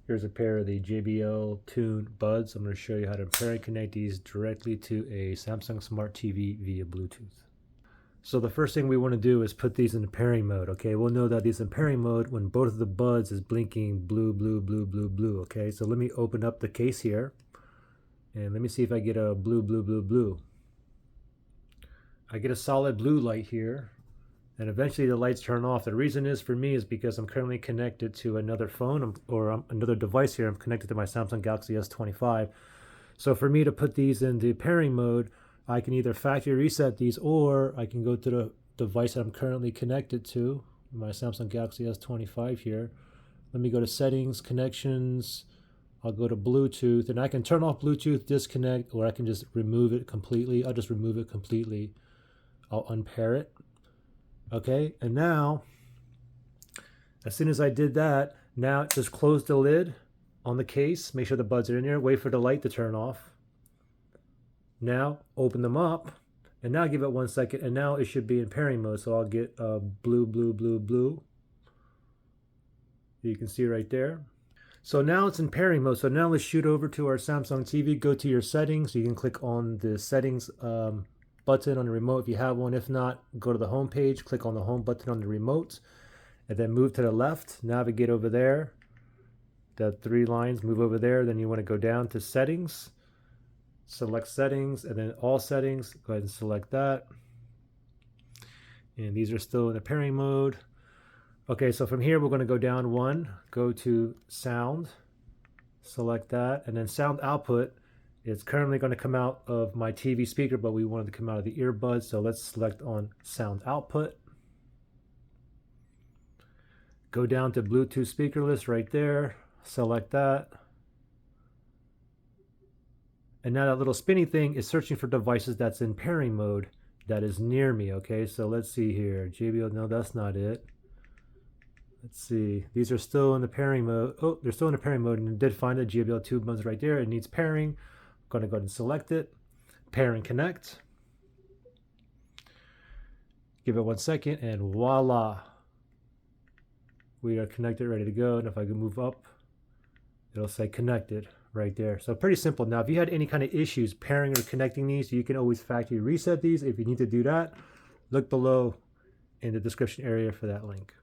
Here's a pair of the JBL Tune Buds. I'm going to show you how to pair and connect these directly to a Samsung Smart TV via Bluetooth. So the first thing we want to do is put these in pairing mode. Okay, we'll know that these in pairing mode when both of the buds is blinking blue, blue, blue, blue, blue. Okay, so let me open up the case here and let me see if I get a blue, blue, blue, blue. I get a solid blue light here, and eventually the lights turn off. The reason is for me is because I'm currently connected to another phone or another device here. I'm connected to my Samsung Galaxy S25. So for me to put these in the pairing mode, I can either factory reset these, or I can go to the device that I'm currently connected to, my Samsung Galaxy S25 here. Let me go to settings, connections. I'll go to Bluetooth, and I can turn off Bluetooth, disconnect, or I can just remove it completely. I'll just remove it completely. I'll unpair it. Okay, and now, as soon as I did that, now just close the lid on the case, make sure the buds are in there, wait for the light to turn off. Now open them up, and now give it 1 second, and now it should be in pairing mode. So I'll get blue, blue, blue, blue. You can see right there. So now it's in pairing mode. So now let's shoot over to our Samsung TV. Go to your settings. You can click on the settings button on the remote if you have one. If not, go to the home page, click on the home button on the remote, and then move to the left, navigate over there. The 3 lines, move over there. Then you want to go down to settings, select settings, and then all settings. Go ahead and select that. And these are still in the pairing mode. Okay, so from here we're going to go down 1, go to sound, select that, and then sound output. It's currently going to come out of my TV speaker, but we wanted to come out of the earbuds, so let's select on sound output. Go down to Bluetooth speaker list right there, select that. And now that little spinny thing is searching for devices that's in pairing mode that is near me. Okay, so let's see here. JBL, no, that's not it. Let's see. These are still in the pairing mode. Oh, they're still in the pairing mode, and it did find the JBL Tune Buds right there. It needs pairing. I'm going to go ahead and select it. Pair and connect. Give it 1 second, and voila. We are connected, ready to go. And if I can move up, it'll say connected right there. So pretty simple. Now, if you had any kind of issues pairing or connecting these, you can always factory reset these. If you need to do that, look below in the description area for that link.